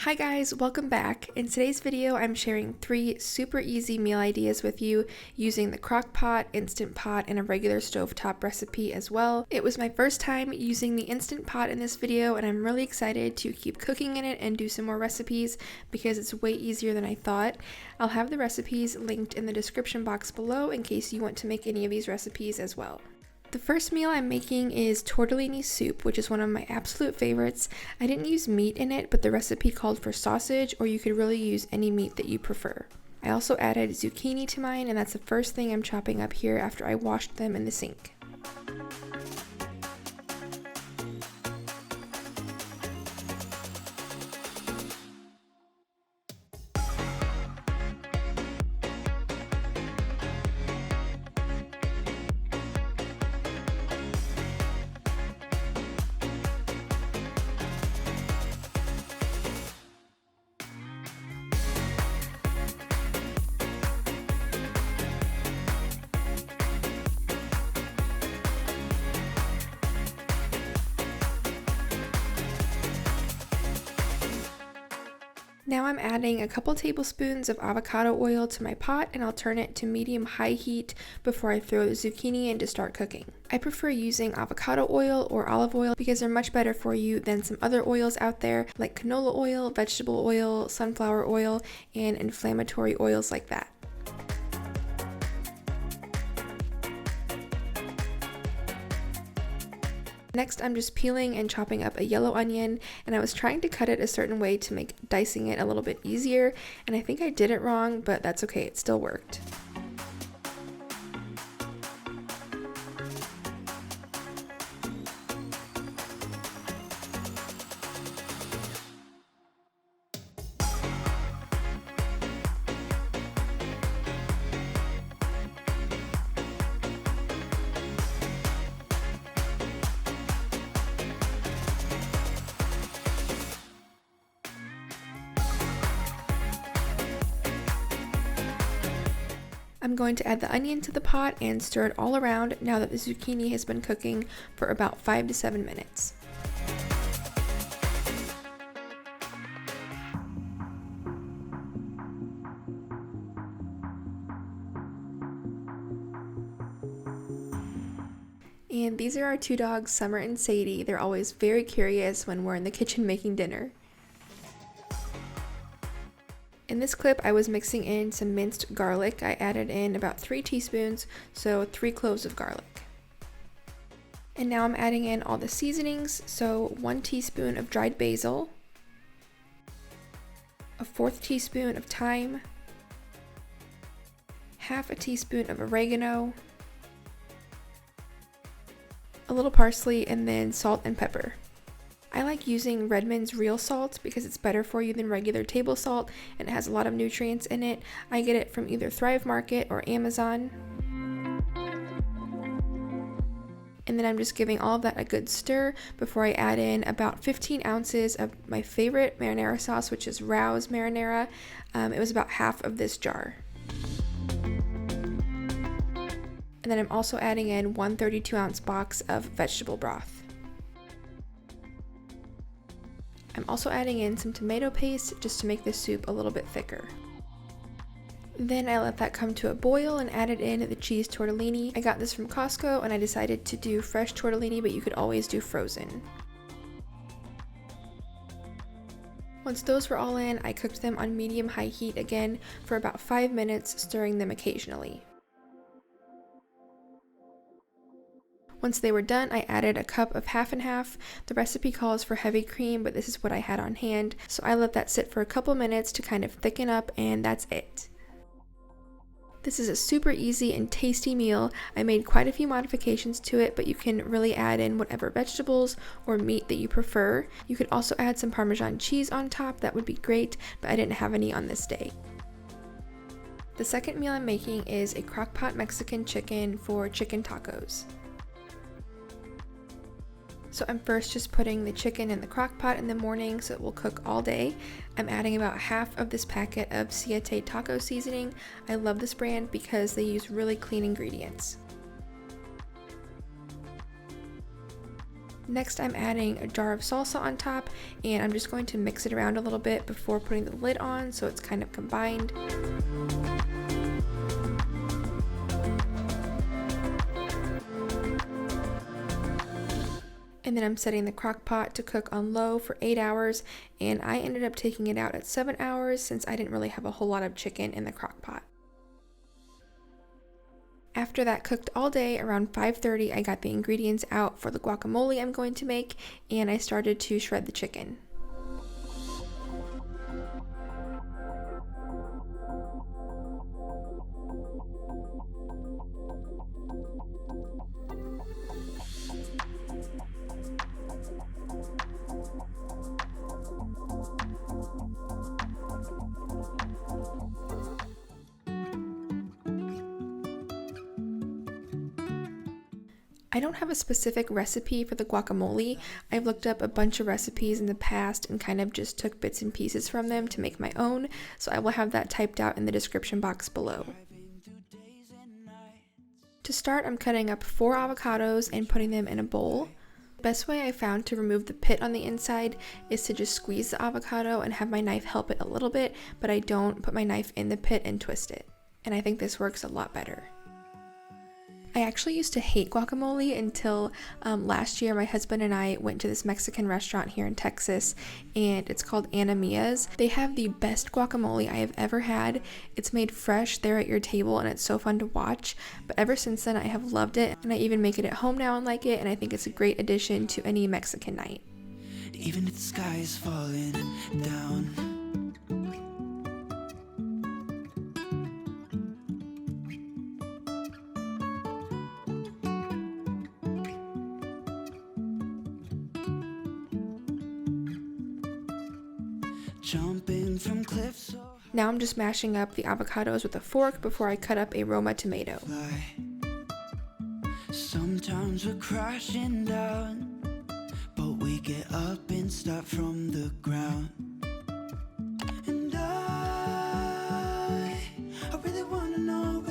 Hi guys, welcome back. In today's video, I'm sharing 3 super easy meal ideas with you using the Crockpot, Instant Pot, and a regular stovetop recipe as well. It was my first time using the Instant Pot in this video, and I'm really excited to keep cooking in it and do some more recipes because it's way easier than I thought. I'll have the recipes linked in the description box below in case you want to make any of these recipes as well. The first meal I'm making is tortellini soup, which is one of my absolute favorites. I didn't use meat in it, but the recipe called for sausage, or you could really use any meat that you prefer. I also added zucchini to mine, and that's the first thing I'm chopping up here after I washed them in the sink. Now I'm adding a couple tablespoons of avocado oil to my pot, and I'll turn it to medium-high heat before I throw the zucchini in to start cooking. I prefer using avocado oil or olive oil because they're much better for you than some other oils out there like canola oil, vegetable oil, sunflower oil, and inflammatory oils like that. Next, I'm just peeling and chopping up a yellow onion, and I was trying to cut it a certain way to make dicing it a little bit easier, and I think I did it wrong, but that's okay, it still worked. I'm going to add the onion to the pot and stir it all around now that the zucchini has been cooking for about 5 to 7 minutes. And these are our 2 dogs, Summer and Sadie. They're always very curious when we're in the kitchen making dinner. In this clip, I was mixing in some minced garlic. I added in about 3 teaspoons, so 3 cloves of garlic. And now I'm adding in all the seasonings, so 1 teaspoon of dried basil, a 1/4 teaspoon of thyme, 1/2 teaspoon of oregano, a little parsley, and then salt and pepper. I like using Redmond's real salt because it's better for you than regular table salt and it has a lot of nutrients in it. I get it from either Thrive Market or Amazon. And then I'm just giving all of that a good stir before I add in about 15 ounces of my favorite marinara sauce, which is Rao's marinara. It was about half of this jar. And then I'm also adding in 1 32-ounce box of vegetable broth. I'm also adding in some tomato paste just to make the soup a little bit thicker. Then I let that come to a boil and added in the cheese tortellini. I got this from Costco and I decided to do fresh tortellini, but you could always do frozen. Once those were all in, I cooked them on medium-high heat again for about 5 minutes, stirring them occasionally. Once they were done, I added a cup of half and half. The recipe calls for heavy cream, but this is what I had on hand, so I let that sit for a couple minutes to kind of thicken up, and that's it. This is a super easy and tasty meal. I made quite a few modifications to it, but you can really add in whatever vegetables or meat that you prefer. You could also add some Parmesan cheese on top, that would be great, but I didn't have any on this day. The second meal I'm making is a Crockpot Mexican chicken for chicken tacos. So I'm first just putting the chicken in the crock pot in the morning so it will cook all day. I'm adding about half of this packet of Siete taco seasoning. I love this brand because they use really clean ingredients. Next, I'm adding a jar of salsa on top, and I'm just going to mix it around a little bit before putting the lid on so it's kind of combined. And then I'm setting the crock pot to cook on low for 8 hours, and I ended up taking it out at 7 hours since I didn't really have a whole lot of chicken in the crock pot. After that cooked all day, around 5:30, I got the ingredients out for the guacamole I'm going to make, and I started to shred the chicken. I don't have a specific recipe for the guacamole. I've looked up a bunch of recipes in the past and kind of just took bits and pieces from them to make my own, so I will have that typed out in the description box below. To start, I'm cutting up 4 avocados and putting them in a bowl. The best way I found to remove the pit on the inside is to just squeeze the avocado and have my knife help it a little bit, but I don't put my knife in the pit and twist it. And I think this works a lot better. I actually used to hate guacamole until last year my husband and I went to this Mexican restaurant here in Texas, and it's called Ana Mia's. They have the best guacamole I have ever had. It's made fresh there at your table and it's so fun to watch, but ever since then I have loved it, and I even make it at home now and like it, and I think it's a great addition to any Mexican night. Even if the sky is falling down, jumping from cliffs. Now I'm just mashing up the avocados with a fork before I cut up a Roma tomato. Sometimes we're crashing down, but we get up and start from the ground. And I really wanna know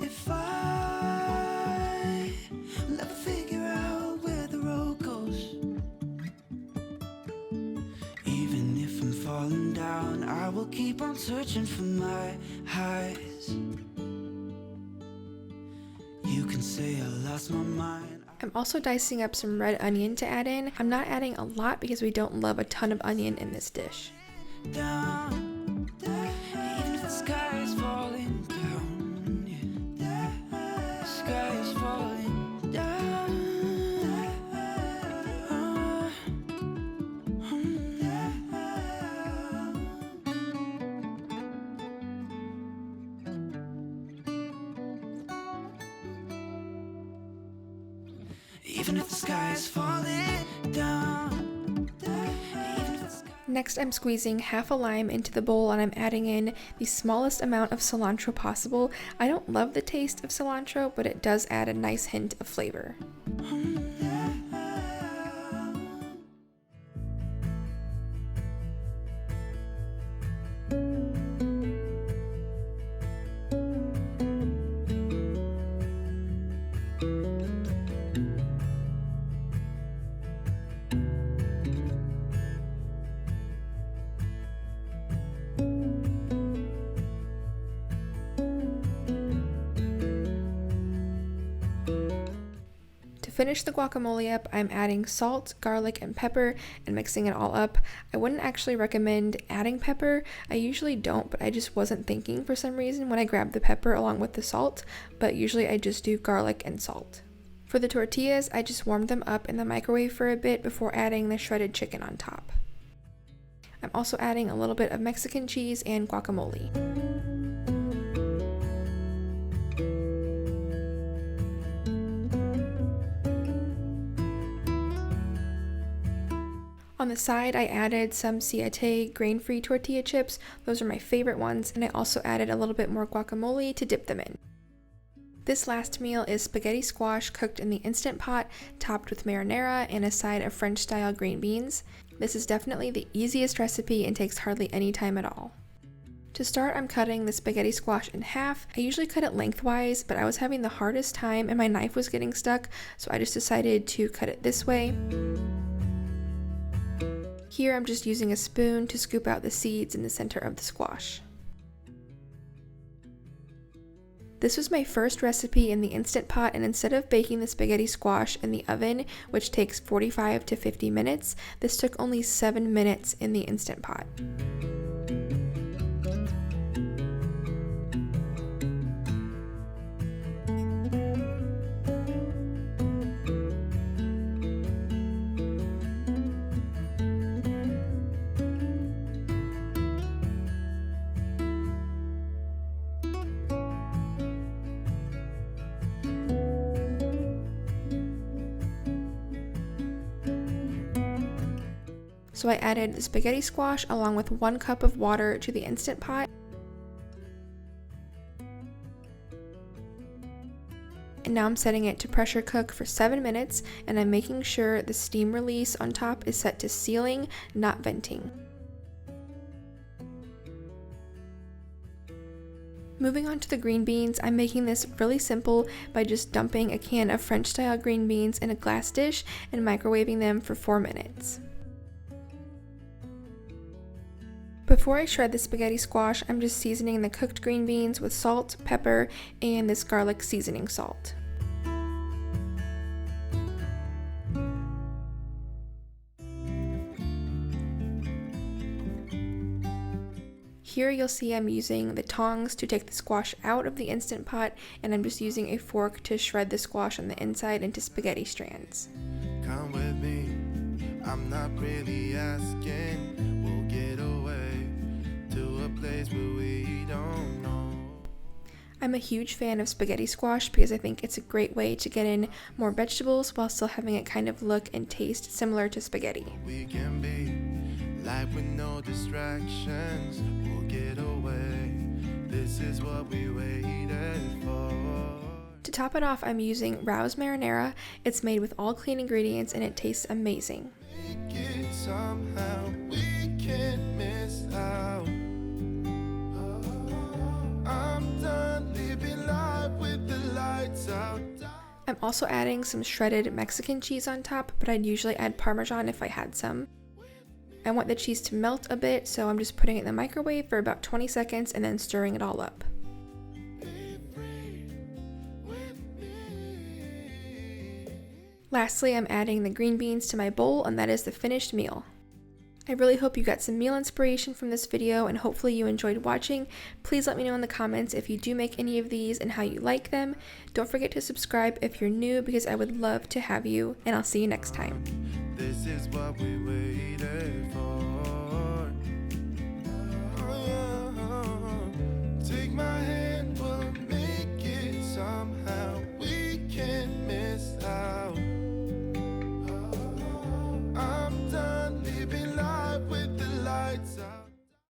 if I will ever figure out where the road goes. Even if I'm falling down, I will keep on searching for my highs. You can say I lost my mind. I'm also dicing up some red onion to add in. I'm not adding a lot because we don't love a ton of onion in this dish. Down, even if the sky is falling down, yeah. The sky is falling down. Even if the sky is falling down. Next, I'm squeezing half a lime into the bowl and I'm adding in the smallest amount of cilantro possible. I don't love the taste of cilantro, but it does add a nice hint of flavor. To finish the guacamole up, I'm adding salt, garlic, and pepper and mixing it all up. I wouldn't actually recommend adding pepper. I usually don't, but I just wasn't thinking for some reason when I grabbed the pepper along with the salt, but usually I just do garlic and salt. For the tortillas, I just warmed them up in the microwave for a bit before adding the shredded chicken on top. I'm also adding a little bit of Mexican cheese and guacamole. On the side, I added some Siete grain-free tortilla chips. Those are my favorite ones, and I also added a little bit more guacamole to dip them in. This last meal is spaghetti squash cooked in the Instant Pot, topped with marinara and a side of French-style green beans. This is definitely the easiest recipe and takes hardly any time at all. To start, I'm cutting the spaghetti squash in half. I usually cut it lengthwise, but I was having the hardest time and my knife was getting stuck, so I just decided to cut it this way. Here I'm just using a spoon to scoop out the seeds in the center of the squash. This was my first recipe in the Instant Pot, and instead of baking the spaghetti squash in the oven, which takes 45 to 50 minutes, this took only 7 minutes in the Instant Pot. So I added the spaghetti squash along with 1 cup of water to the Instant Pot. And now I'm setting it to pressure cook for 7 minutes, and I'm making sure the steam release on top is set to sealing, not venting. Moving on to the green beans, I'm making this really simple by just dumping a can of French style green beans in a glass dish and microwaving them for 4 minutes. Before I shred the spaghetti squash, I'm just seasoning the cooked green beans with salt, pepper, and this garlic seasoning salt. Here you'll see I'm using the tongs to take the squash out of the Instant Pot, and I'm just using a fork to shred the squash on the inside into spaghetti strands. Come with me, I'm not really asking. We'll get away to a place where we don't know. I'm a huge fan of spaghetti squash because I think it's a great way to get in more vegetables while still having it kind of look and taste similar to spaghetti. We can be like with no distractions. We'll get away. This is what we waited for. To top it off, I'm using Rao's marinara. It's made with all clean ingredients and it tastes amazing. Somehow we can't miss out. I'm done living life with the lights out. I'm also adding some shredded Mexican cheese on top, but I'd usually add Parmesan if I had some. I want the cheese to melt a bit, so I'm just putting it in the microwave for about 20 seconds and then stirring it all up. Lastly, I'm adding the green beans to my bowl, and that is the finished meal. I really hope you got some meal inspiration from this video, and hopefully you enjoyed watching. Please let me know in the comments if you do make any of these and how you like them. Don't forget to subscribe if you're new because I would love to have you, and I'll see you next time. This is what we waited for. Oh, yeah.